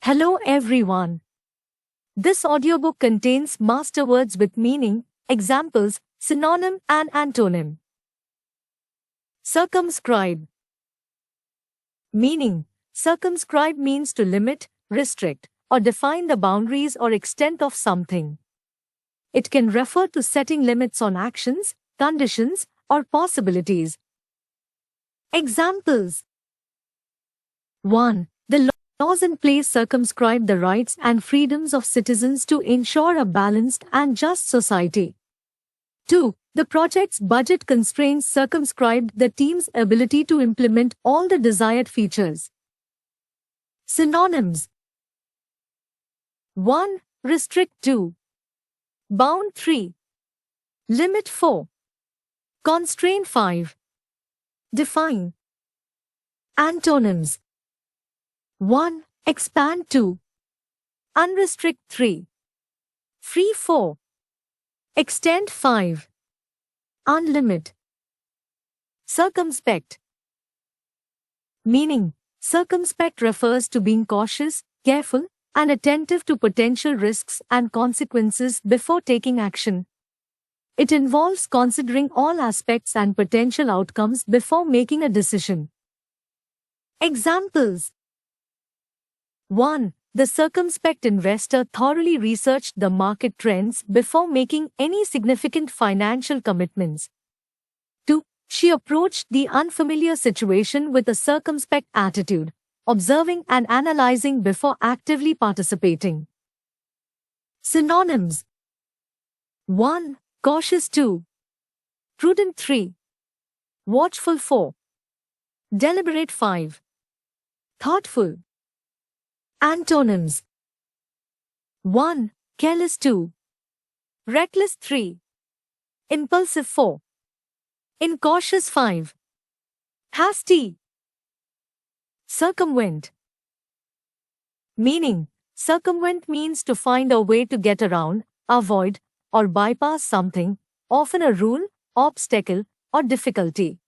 Hello everyone. This audiobook contains master words with meaning, examples, synonym and antonym. Circumscribe. Meaning: circumscribe means to limit, restrict, or define the boundaries or extent of something. It can refer to setting limits on actions, conditions, or possibilities. Examples: 1. The laws in place circumscribe the rights and freedoms of citizens to ensure a balanced and just society. 2. The project's budget constraints circumscribed the team's ability to implement all the desired features. Synonyms: 1. Restrict. 2. Bound. 3. Limit. 4. Constrain. 5. Define. Antonyms: 1. Expand. 2. Unrestrict. 3. Free. 4. Extend. 5. Unlimit. Circumspect. Meaning: circumspect refers to being cautious, careful, and attentive to potential risks and consequences before taking action. It involves considering all aspects and potential outcomes before making a decision. Examples: 1. The circumspect investor thoroughly researched the market trends before making any significant financial commitments. 2. She approached the unfamiliar situation with a circumspect attitude, observing and analyzing before actively participating. Synonyms: 1. Cautious. 2. Prudent. 3. Watchful. 4. Deliberate. 5. Thoughtful. Antonyms: 1. Careless. 2. Reckless. 3. Impulsive. 4. Incautious. 5. Hasty. Circumvent. Meaning: circumvent means to find a way to get around, avoid, or bypass something, often a rule, obstacle, or difficulty.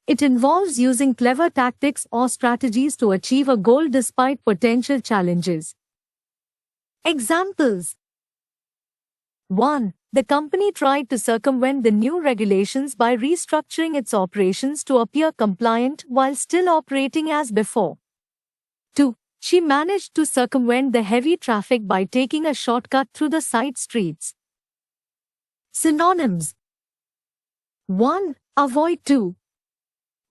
It involves using clever tactics or strategies to achieve a goal despite potential challenges. Examples: 1. The company tried to circumvent the new regulations by restructuring its operations to appear compliant while still operating as before. 2. She managed to circumvent the heavy traffic by taking a shortcut through the side streets. Synonyms: 1. Avoid. 2.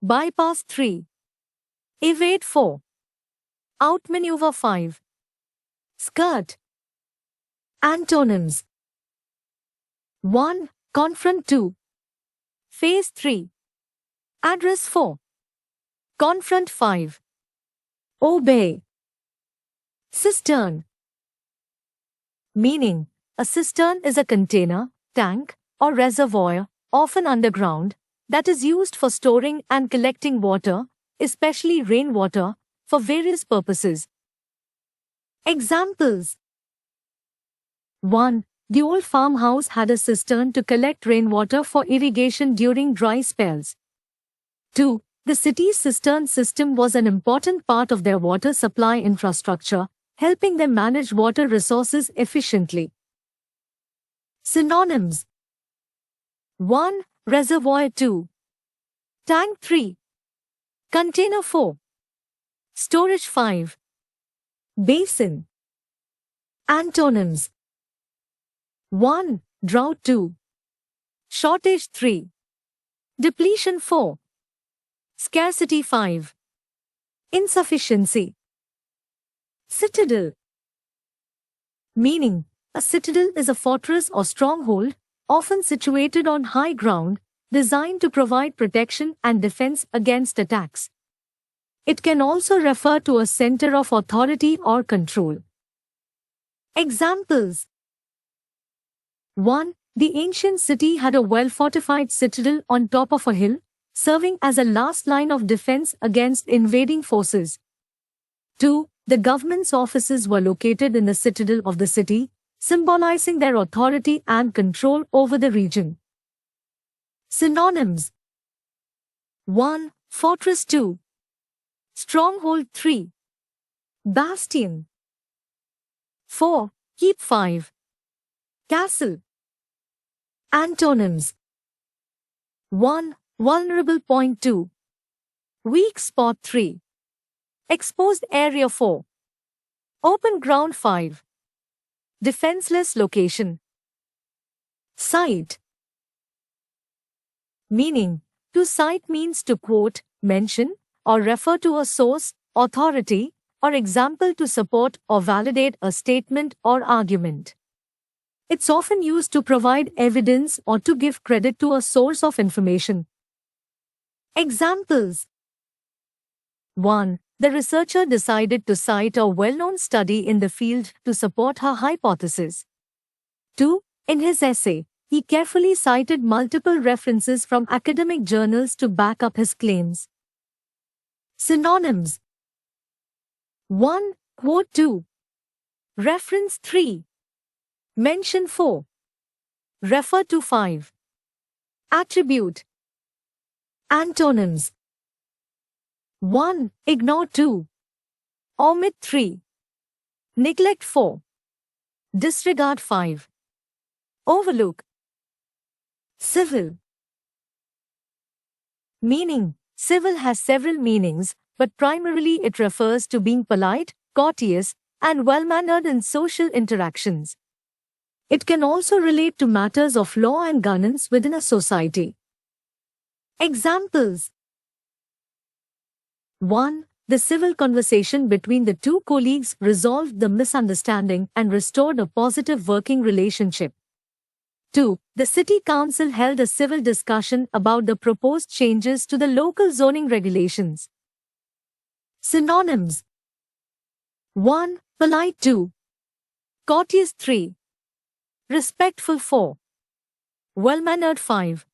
Bypass. 3. Evade. 4. Outmaneuver. 5. Skirt. Antonyms: 1. Confront. 2. Face. 3. Address. 4. Confront. 5. Obey. Cistern. Meaning: a cistern is a container, tank, or reservoir, often underground, that is used for storing and collecting water, especially rainwater, for various purposes. Examples: 1. The old farmhouse had a cistern to collect rainwater for irrigation during dry spells. 2. The city's cistern system was an important part of their water supply infrastructure, helping them manage water resources efficiently. Synonyms: 1. Reservoir. 2. Tank. 3. Container. 4. Storage. 5. Basin. Antonyms: 1. Drought. 2. Shortage. 3. Depletion. 4. Scarcity. 5. Insufficiency. Citadel. Meaning: a citadel is a fortress or stronghold, often situated on high ground, designed to provide protection and defense against attacks. It can also refer to a center of authority or control. Examples: 1. The ancient city had a well-fortified citadel on top of a hill, serving as a last line of defense against invading forces. 2. The government's offices were located in the citadel of the city, symbolizing their authority and control over the region. Synonyms: 1. Fortress. 2. Stronghold. 3. Bastion. 4. Keep 5. Castle. Antonyms. 1. Vulnerable point. 2. Weak spot. 3. Exposed area. 4. Open ground. 5. Defenseless location. Cite. Meaning. To cite means to quote, mention, or refer to a source, authority, or example to support or validate a statement or argument. It's often used to provide evidence or to give credit to a source of information. Examples. 1. The researcher decided to cite a well-known study in the field to support her hypothesis. 2. In his essay, he carefully cited multiple references from academic journals to back up his claims. Synonyms. 1. Quote. 2. Reference. 3. Mention. 4. Refer to. 5. Attribute. Antonyms. 1. Ignore. 2. Omit. 3. Neglect. 4. Disregard. 5. Overlook. Civil. Meaning. Civil has several meanings, but primarily it refers to being polite, courteous, and well-mannered in social interactions. It can also relate to matters of law and governance within a society. Examples. 1. The civil conversation between the two colleagues resolved the misunderstanding and restored a positive working relationship. 2. The City Council held a civil discussion about the proposed changes to the local zoning regulations. Synonyms. 1. Polite. 2. Courteous. 3. Respectful. 4. Well-mannered. 5.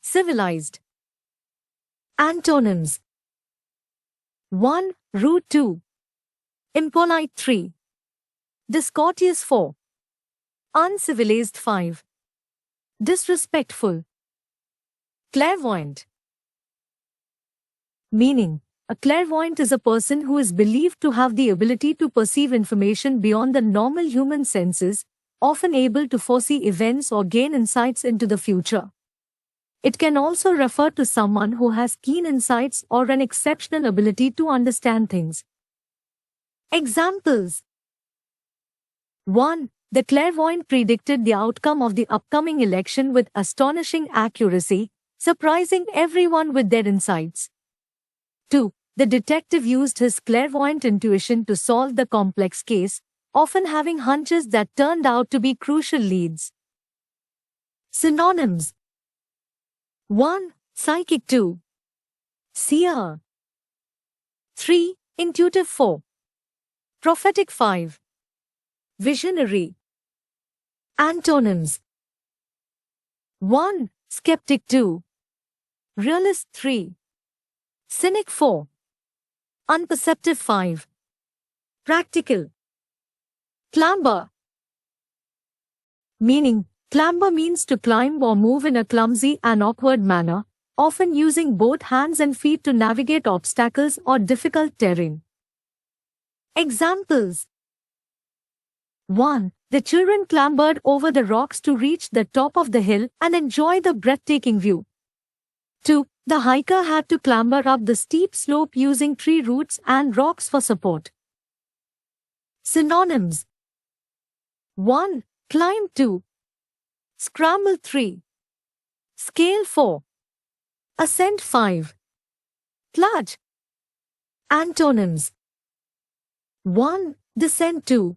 Civilized. Antonyms. 1. Rude. 2. Impolite. 3. Discourteous. 4. Uncivilized. 5. Disrespectful. Clairvoyant. Meaning. A clairvoyant is a person who is believed to have the ability to perceive information beyond the normal human senses, often able to foresee events or gain insights into the future. It can also refer to someone who has keen insights or an exceptional ability to understand things. Examples. 1. The clairvoyant predicted the outcome of the upcoming election with astonishing accuracy, surprising everyone with their insights. 2. The detective used his clairvoyant intuition to solve the complex case, often having hunches that turned out to be crucial leads. Synonyms. 1. Psychic. 2. Seer. 3. Intuitive. 4. Prophetic. 5. Visionary. Antonyms. 1. Skeptic. 2. Realist. 3. Cynic. 4. Unperceptive. 5. Practical. Clamber. Meaning. Clamber means to climb or move in a clumsy and awkward manner, often using both hands and feet to navigate obstacles or difficult terrain. Examples. 1. The children clambered over the rocks to reach the top of the hill and enjoy the breathtaking view. 2. The hiker had to clamber up the steep slope using tree roots and rocks for support. Synonyms. 1. Climb. 2. Scramble. 3. Scale. 4. Ascent. 5. Plunge. Antonyms. 1. Descent. 2.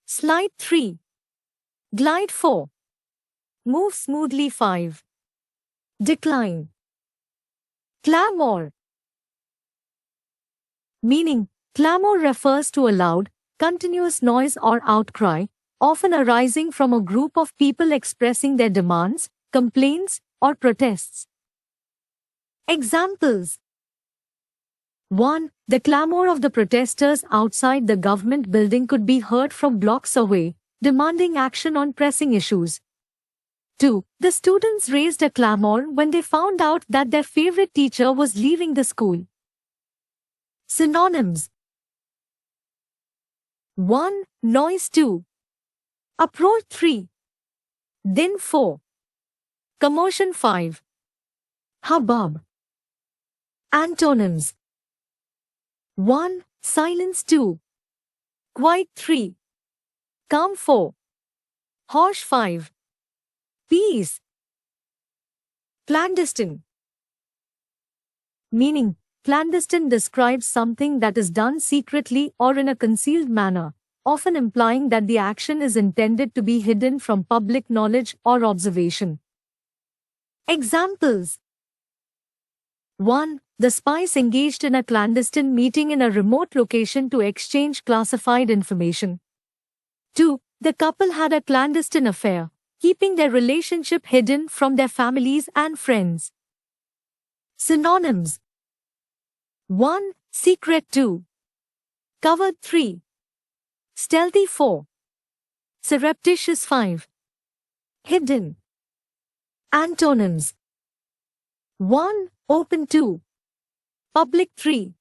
Slide. 3. Glide. 4. Move smoothly. 5. Decline. Clamor. Meaning, clamor refers to a loud, continuous noise or outcry, often arising from a group of people expressing their demands, complaints, or protests. Examples. 1. The clamor of the protesters outside the government building could be heard from blocks away, demanding action on pressing issues. 2. The students raised a clamor when they found out that their favorite teacher was leaving the school. Synonyms. 1. Noise 2. Uproar 3. Din 4. Commotion 5. Hubbub. Antonyms. 1. Silence 2. Quiet 3. Calm 4. Harsh 5. Peace. Clandestine. Meaning, clandestine describes something that is done secretly or in a concealed manner, often implying that the action is intended to be hidden from public knowledge or observation. Examples. 1. The spies engaged in a clandestine meeting in a remote location to exchange classified information. 2. The couple had a clandestine affair, keeping their relationship hidden from their families and friends. Synonyms. 1. Secret 2. Covered 3. Stealthy 4. Surreptitious 5. Hidden. Antonyms. 1. Open 2. Public 3.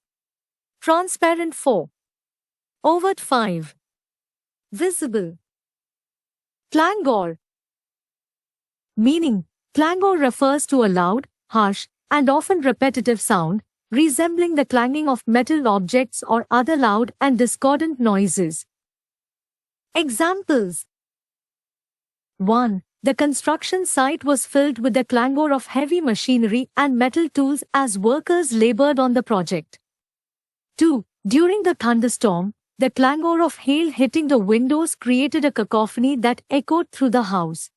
Transparent 4. Overt 5. Visible. Clangor. Meaning, clango refers to a loud, harsh, and often repetitive sound, resembling the clanging of metal objects or other loud and discordant noises. Examples. 1. The construction site was filled with the clangor of heavy machinery and metal tools as workers labored on the project. 2. During the thunderstorm, the clangor of hail hitting the windows created a cacophony that echoed through the house.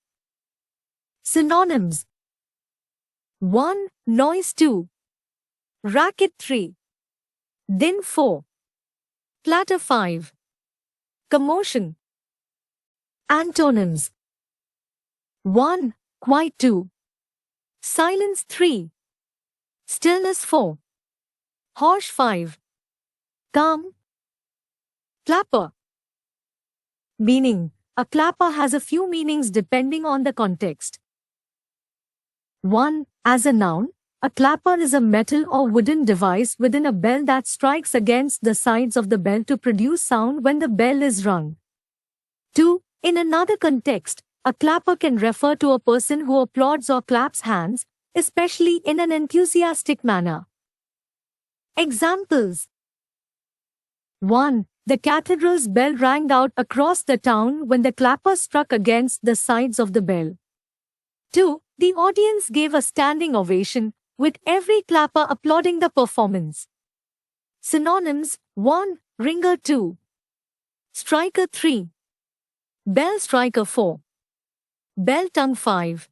Synonyms. 1. Noise 2. Racket 3. Din 4. Clatter 5. Commotion. Antonyms. 1. Quiet 2. Silence 3. Stillness 4. Harsh 5. Calm. Clapper. Meaning, a clapper has a few meanings depending on the context. 1. As a noun, a clapper is a metal or wooden device within a bell that strikes against the sides of the bell to produce sound when the bell is rung. 2. In another context, a clapper can refer to a person who applauds or claps hands, especially in an enthusiastic manner. Examples. 1. The cathedral's bell rang out across the town when the clapper struck against the sides of the bell. 2. The audience gave a standing ovation, with every clapper applauding the performance. Synonyms. 1. Ringer 2. Striker 3. Bell striker 4. Bell tongue 5.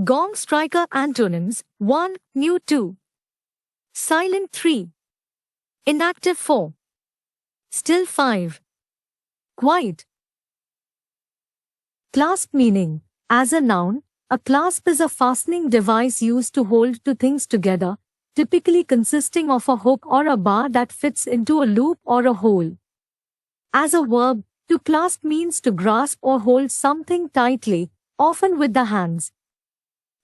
Gong striker. Antonyms. 1. Mute 2. Silent 3. Inactive 4. Still 5. Quiet. Clasp. Meaning, as a noun, a clasp is a fastening device used to hold two things together, typically consisting of a hook or a bar that fits into a loop or a hole. As a verb, to clasp means to grasp or hold something tightly, often with the hands.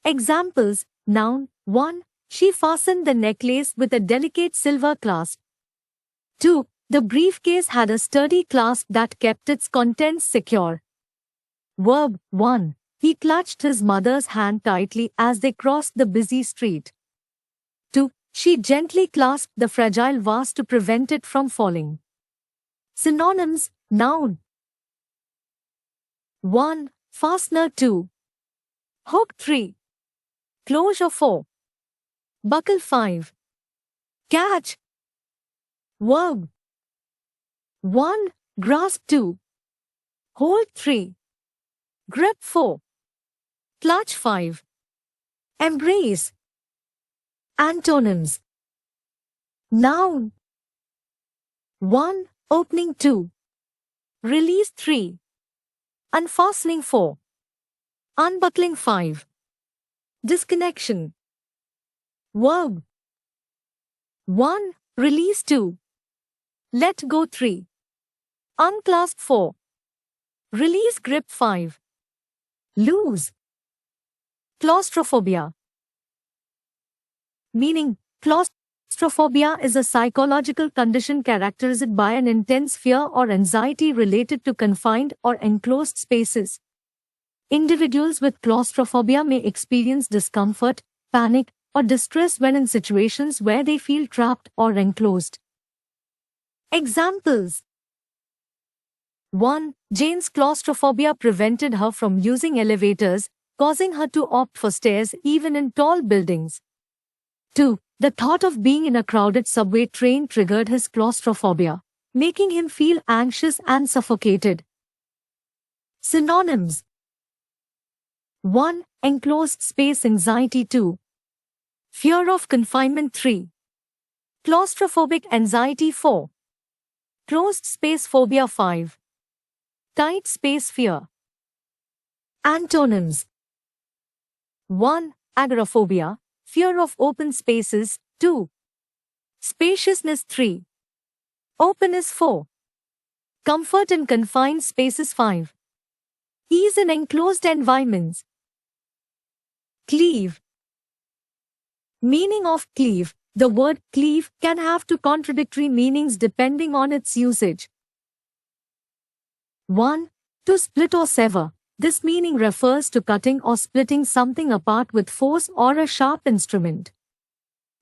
Examples. Noun. 1. She fastened the necklace with a delicate silver clasp. 2. The briefcase had a sturdy clasp that kept its contents secure. Verb. 1. He clutched his mother's hand tightly as they crossed the busy street. 2. She gently clasped the fragile vase to prevent it from falling. Synonyms. Noun. 1. Fastener 2. Hook 3. Closure 4. Buckle 5. Catch. Verb. 1. Grasp 2. Hold 3. Grip 4. Clutch 5. Embrace. Antonyms. Noun. 1. Opening 2. Release 3. Unfastening 4. Unbuckling 5. Disconnection. Verb. 1. Release 2. Let go 3. Unclasp 4. Release grip 5. Loose. Claustrophobia. Meaning, Claustrophobia is a psychological condition characterized by an intense fear or anxiety related to confined or enclosed spaces. Individuals with claustrophobia may experience discomfort, panic, or distress when in situations where they feel trapped or enclosed. Examples: 1. Jane's claustrophobia prevented her from using elevators, causing her to opt for stairs even in tall buildings. 2. The thought of being in a crowded subway train triggered his claustrophobia, making him feel anxious and suffocated. Synonyms: 1. Enclosed space anxiety. 2. Fear of confinement. 3. Claustrophobic anxiety. 4. Closed space phobia. 5. Tight space fear. Antonyms: 1. Agoraphobia, fear of open spaces. 2. Spaciousness. 3. Openness. 4. Comfort in confined spaces. 5. Ease in enclosed environments. Cleave. Meaning of cleave. The word cleave can have two contradictory meanings depending on its usage. 1. To split or sever. This meaning refers to cutting or splitting something apart with force or a sharp instrument.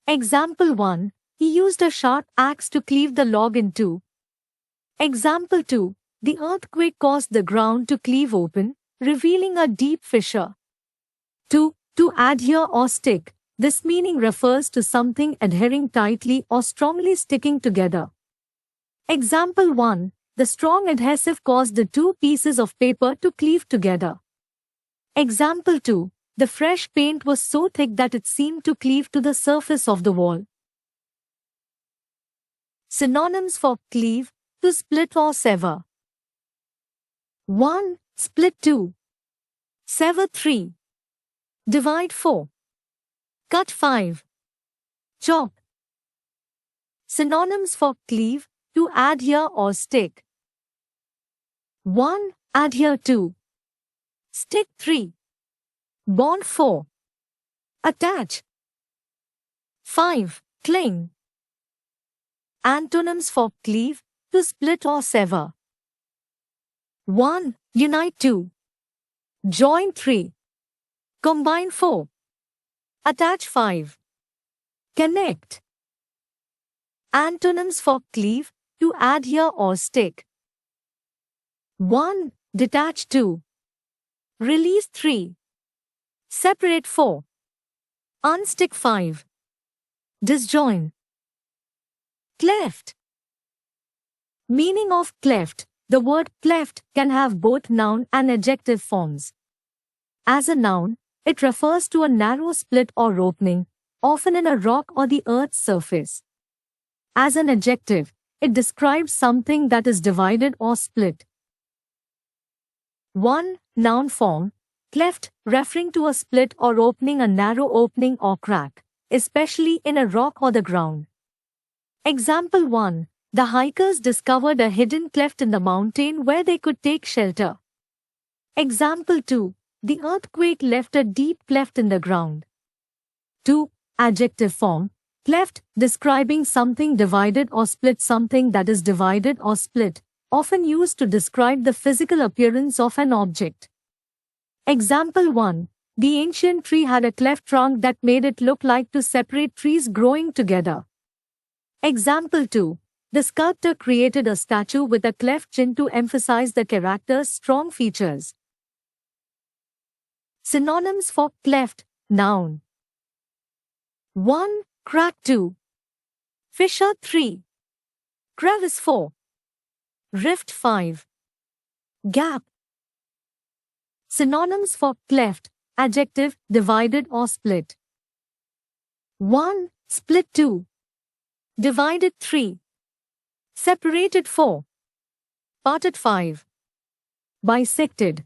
Example 1. He used a sharp axe to cleave the log in two. Example 2. The earthquake caused the ground to cleave open, revealing a deep fissure. 2. To adhere or stick. This meaning refers to something adhering tightly or strongly sticking together. Example 1. The strong adhesive caused the two pieces of paper to cleave together. Example 2. The fresh paint was so thick that it seemed to cleave to the surface of the wall. Synonyms for cleave: to split or sever. 1. Split. 2. Sever. 3. Divide. 4. Cut. 5. Chop. Synonyms for cleave: to adhere or stick. 1. Adhere. 2. Stick. 3. Bond. 4. Attach. 5. Cling. Antonyms for cleave: to split or sever. 1. Unite. 2. Join. 3. Combine. 4. Attach. 5. Connect. Antonyms for cleave: to adhere or stick. 1. Detach. 2. Release. 3. Separate. 4. Unstick. 5. Disjoin. Cleft. Meaning of cleft. The word cleft can have both noun and adjective forms. As a noun, it refers to a narrow split or opening, often in a rock or the earth's surface. As an adjective, it describes something that is divided or split. 1. Noun form. Cleft, referring to a split or opening, a narrow opening or crack, especially in a rock or the ground. Example 1. The hikers discovered a hidden cleft in the mountain where they could take shelter. Example 2. The earthquake left a deep cleft in the ground. 2. Adjective form. Cleft, describing something divided or split, something that is divided or split, often used to describe the physical appearance of an object. Example 1. The ancient tree had a cleft trunk that made it look like two separate trees growing together. Example 2. The sculptor created a statue with a cleft chin to emphasize the character's strong features. Synonyms for cleft. Noun. 1. Crack. 2. Fissure. 3. Crevice. 4. Rift. 5. Gap. Synonyms for cleft. Adjective, divided or split. 1. Split. 2. Divided. 3. Separated. 4. Parted. 5. Bisected.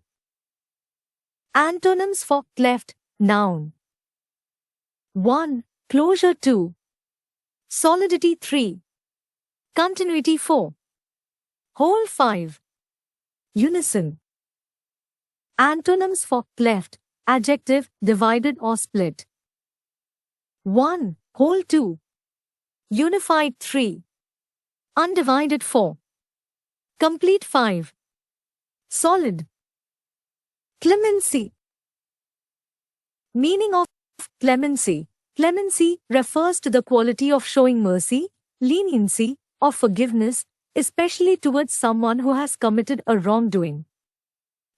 Antonyms for cleft. Noun. 1. Closure. 2. Solidity. 3. Continuity. 4. Whole. 5. Unison. Antonyms for cleft. Adjective, divided or split. 1. Whole. 2. Unified 3. Undivided 4. Complete 5. Solid. Clemency. Meaning of clemency. Clemency refers to the quality of showing mercy, leniency, or forgiveness, especially towards someone who has committed a wrongdoing.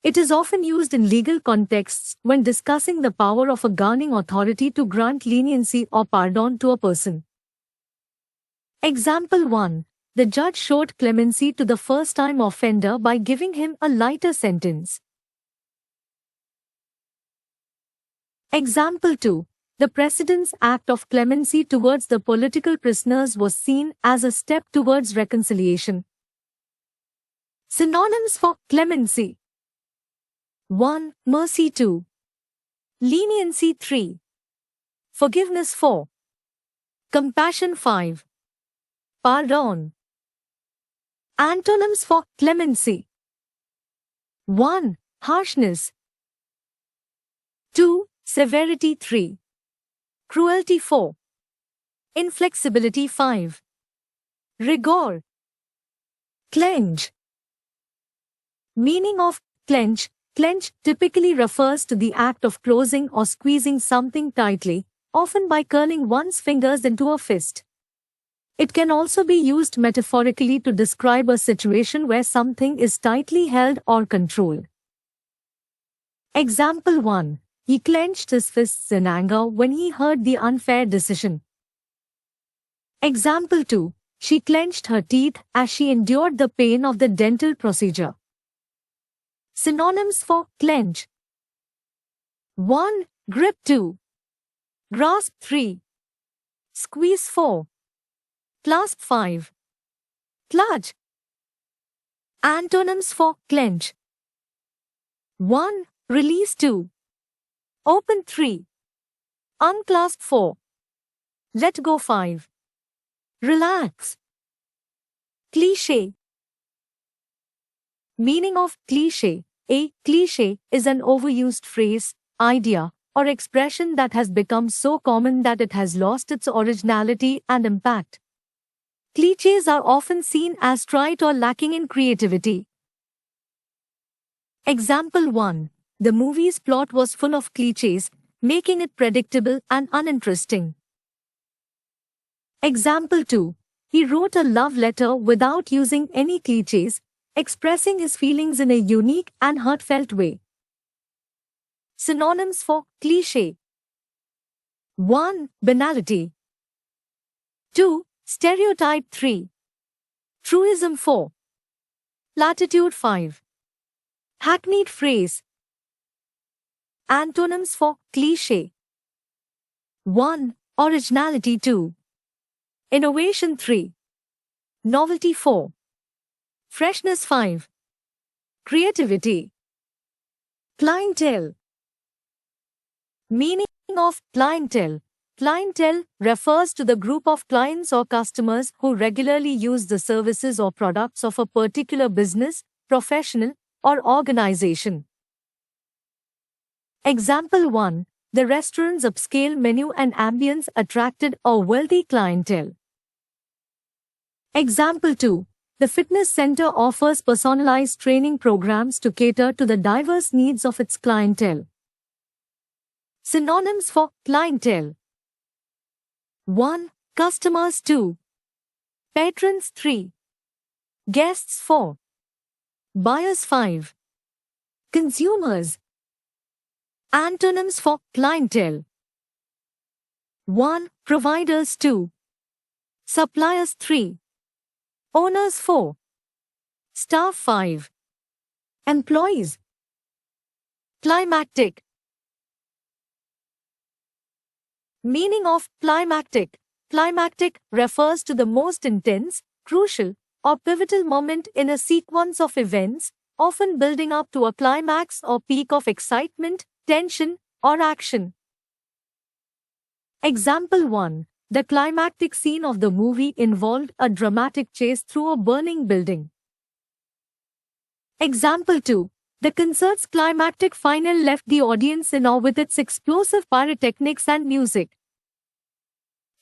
It is often used in legal contexts when discussing the power of a governing authority to grant leniency or pardon to a person. Example 1. The judge showed clemency to the first-time offender by giving him a lighter sentence. Example 2. The President's act of clemency towards the political prisoners was seen as a step towards reconciliation. Synonyms for clemency. 1. Mercy 2. Leniency 3. Forgiveness 4. Compassion 5. Pardon. Antonyms for clemency. 1. Harshness. 2. Severity 3. Cruelty 4. Inflexibility 5. Rigor. Clench. Meaning of clench. Clench typically refers to the act of closing or squeezing something tightly, often by curling one's fingers into a fist. It can also be used metaphorically to describe a situation where something is tightly held or controlled. Example 1. He clenched his fists in anger when he heard the unfair decision. Example 2. She clenched her teeth as she endured the pain of the dental procedure. Synonyms for clench. 1. Grip 2. Grasp 3. Squeeze 4. Clasp 5. Clutch. Antonyms for clench. 1. Release 2. Open 3. Unclasp 4. Let go 5. Relax. Cliché. Meaning of cliché. A cliché is an overused phrase, idea, or expression that has become so common that it has lost its originality and impact. Clichés are often seen as trite or lacking in creativity. Example 1. The movie's plot was full of clichés, making it predictable and uninteresting. Example 2. He wrote a love letter without using any clichés, expressing his feelings in a unique and heartfelt way. Synonyms for cliché. 1. Banality. 2. Stereotype 3. Truism 4. Platitude 5. Hackneyed phrase. Antonyms for cliché. 1. Originality 2. Innovation 3. Novelty 4. Freshness 5. Creativity. Clientele. Meaning of clientele. Clientele refers to the group of clients or customers who regularly use the services or products of a particular business, professional, or organization. Example 1. The restaurant's upscale menu and ambience attracted a wealthy clientele. Example 2. The fitness center offers personalized training programs to cater to the diverse needs of its clientele. Synonyms for clientele. 1. Customers 2. Patrons 3. Guests 4. Buyers 5. Consumers. Antonyms for clientele. 1. Providers 2. Suppliers 3. Owners 4. Staff 5. Employees. Climactic. Meaning of climactic. Climactic refers to the most intense, crucial, or pivotal moment in a sequence of events, often building up to a climax or peak of excitement, tension, or action. Example 1. The climactic scene of the movie involved a dramatic chase through a burning building. Example 2. The concert's climactic final left the audience in awe with its explosive pyrotechnics and music.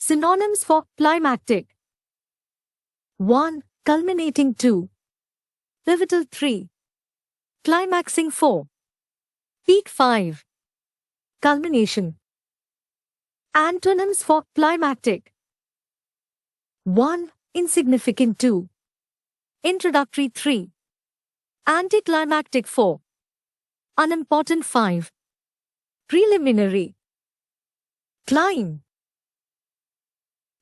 Synonyms for climactic. 1. Culminating. 2. Pivotal. 3. Climaxing. 4. Peak. 5. Culmination. Antonyms for climactic. 1. Insignificant. 2. Introductory. 3. Anticlimactic. 4. Unimportant. 5. Preliminary. Climb.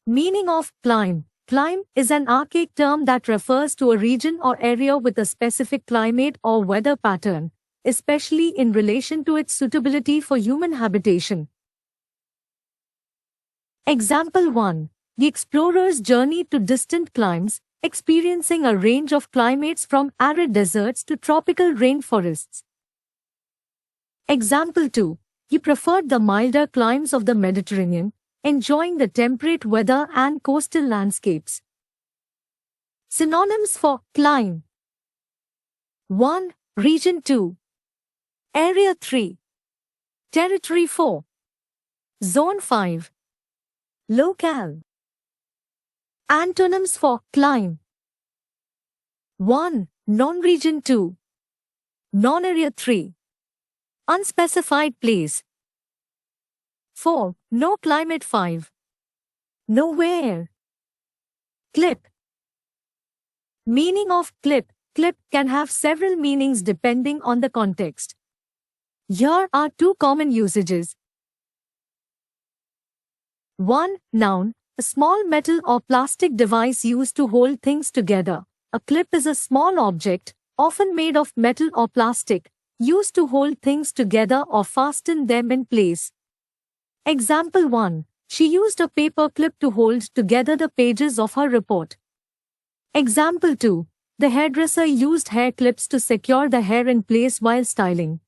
Meaning of climb. Climb is an archaic term that refers to a region or area with a specific climate or weather pattern, especially in relation to its suitability for human habitation. Example 1. The explorers journeyed to distant climes, experiencing a range of climates from arid deserts to tropical rainforests. Example 2. He preferred the milder climes of the Mediterranean, enjoying the temperate weather and coastal landscapes. Synonyms for climb. 1. Region. 2. Area. 3. Territory. 4. Zone. 5. Locale. Antonyms for climb. 1. Non-region. 2. Non-area. 3. Unspecified place. 4. No climate. 5. Nowhere. Clip. Meaning of clip. Clip can have several meanings depending on the context. Here are two common usages. 1. Noun. A small metal or plastic device used to hold things together. A clip is a small object, often made of metal or plastic, used to hold things together or fasten them in place. Example 1. She used a paper clip to hold together the pages of her report. Example 2. The hairdresser used hair clips to secure the hair in place while styling.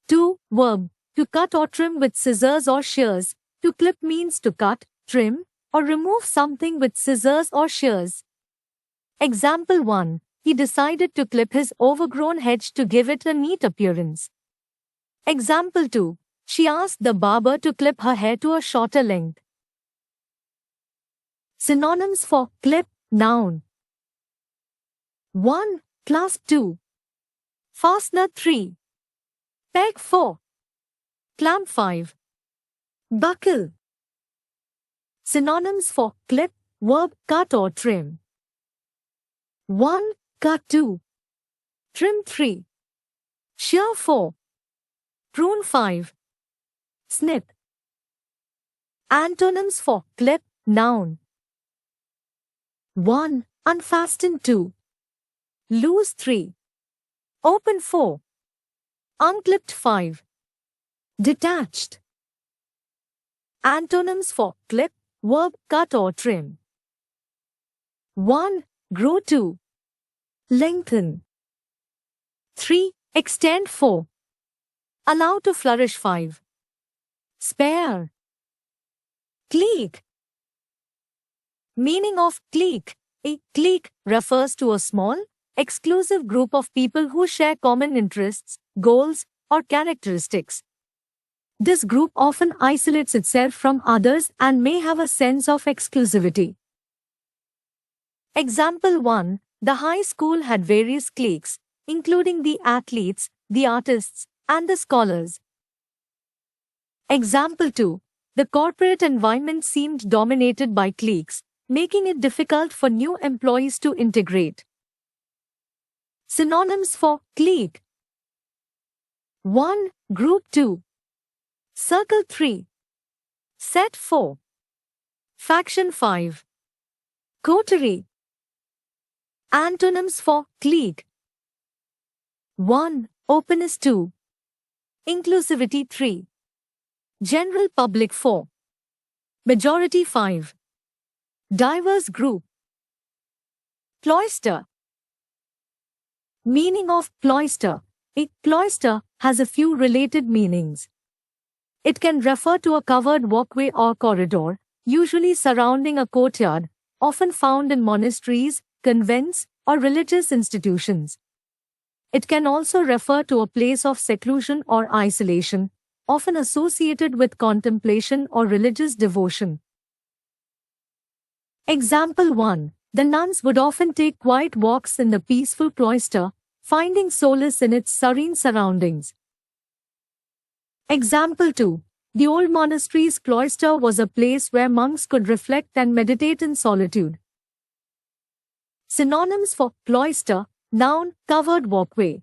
2. Verb. To cut or trim with scissors or shears. To clip means to cut, trim, or remove something with scissors or shears. Example 1. He decided to clip his overgrown hedge to give it a neat appearance. Example 2. She asked the barber to clip her hair to a shorter length. Synonyms for clip. Noun. 1. Clasp. 2. Fastener. 3. Peg. 4. Clamp. 5. Buckle. Synonyms for clip. Verb. Cut or trim. 1. Cut. 2. Trim. 3. Shear. 4. Prune. 5. Snip. Antonyms for clip. Noun. 1. Unfasten. 2. Loose. 3. Open. 4. Unclipped. 5. Detached. Antonyms for clip. Verb. Cut or trim. 1. Grow. 2. Lengthen. 3. Extend. 4. Allow to flourish. 5. Spare. Clique. Meaning of clique. A clique refers to a small, exclusive group of people who share common interests, goals, or characteristics. This group often isolates itself from others and may have a sense of exclusivity. Example 1. The high school had various cliques, including the athletes, the artists, and the scholars. Example 2. The corporate environment seemed dominated by cliques, making it difficult for new employees to integrate. Synonyms for clique. 1. Group. 2. Circle. 3. Set. 4. Faction. 5. Coterie. Antonyms for clique. 1. Openness. 2. Inclusivity. 3. General public. 4. Majority. 5. Diverse group. Cloister. Meaning of cloister. A cloister has a few related meanings. It can refer to a covered walkway or corridor, usually surrounding a courtyard, often found in monasteries, convents, or religious institutions. It can also refer to a place of seclusion or isolation, often associated with contemplation or religious devotion. Example 1. The nuns would often take quiet walks in the peaceful cloister, finding solace in its serene surroundings. Example 2. The old monastery's cloister was a place where monks could reflect and meditate in solitude. Synonyms for cloister. Noun, covered walkway.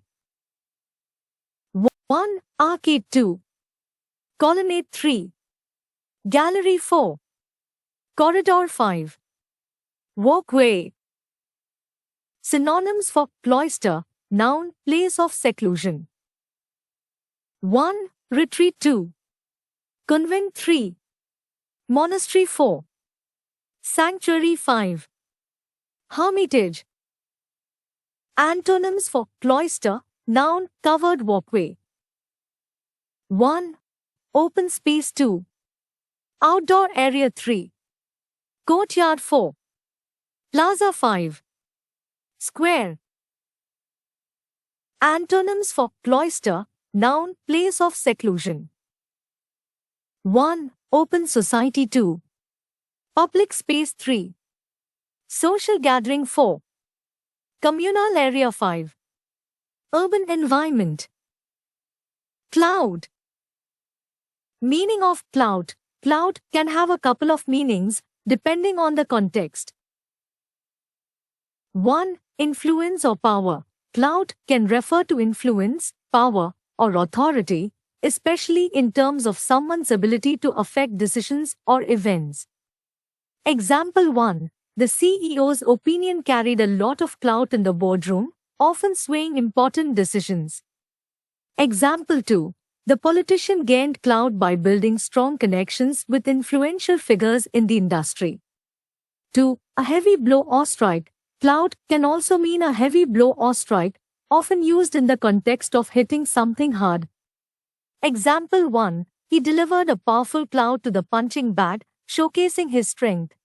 1. Arcade. 2. Colonnade. 3. Gallery. 4. Corridor. 5. Walkway. Synonyms for cloister. Noun, place of seclusion. 1. Retreat. 2. Convent. 3. Monastery. 4. Sanctuary. 5. Hermitage. Antonyms for cloister. Noun, covered walkway. 1. Open space. 2. Outdoor area. 3. Courtyard. 4. Plaza. 5. Square. Antonyms for cloister. Noun, place of seclusion. 1. Open society. 2. Public space. 3. Social gathering. 4. Communal area. 5. Urban environment. Cloud. Meaning of cloud. Cloud can have a couple of meanings depending on the context. 1. Influence or power. Cloud can refer to influence, power, or authority, especially in terms of someone's ability to affect decisions or events. Example 1. The CEO's opinion carried a lot of clout in the boardroom, often swaying important decisions. Example 2. The politician gained clout by building strong connections with influential figures in the industry. 2. A heavy blow or strike. Clout can also mean a heavy blow or strike, often used in the context of hitting something hard. Example 1. He delivered a powerful clout to the punching bag, showcasing his strength.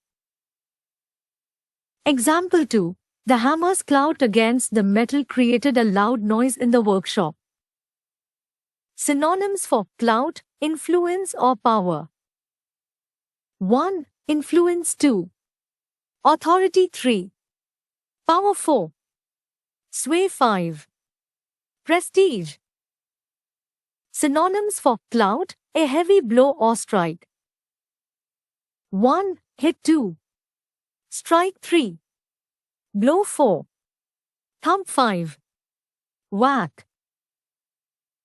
Example 2. The hammer's clout against the metal created a loud noise in the workshop. Synonyms for clout, influence or power. 1. Influence. 2. Authority. 3. Power. 4. Sway. 5. Prestige. Synonyms for clout, a heavy blow or strike. 1. Hit. 2. Strike. 3. Blow. 4. Thump. 5. Whack.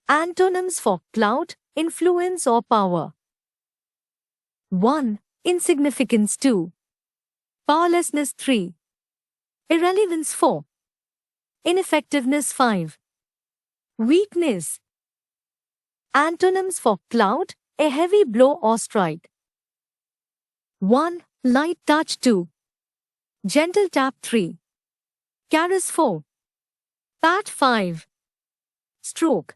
Antonyms for clout, influence or power. 1. Insignificance. 2. Powerlessness. 3. Irrelevance. 4. Ineffectiveness. 5. Weakness. Antonyms for clout, a heavy blow or strike. 1. Light touch. 2. Gentle tap. 3. Caress. 4. Pat. 5. Stroke.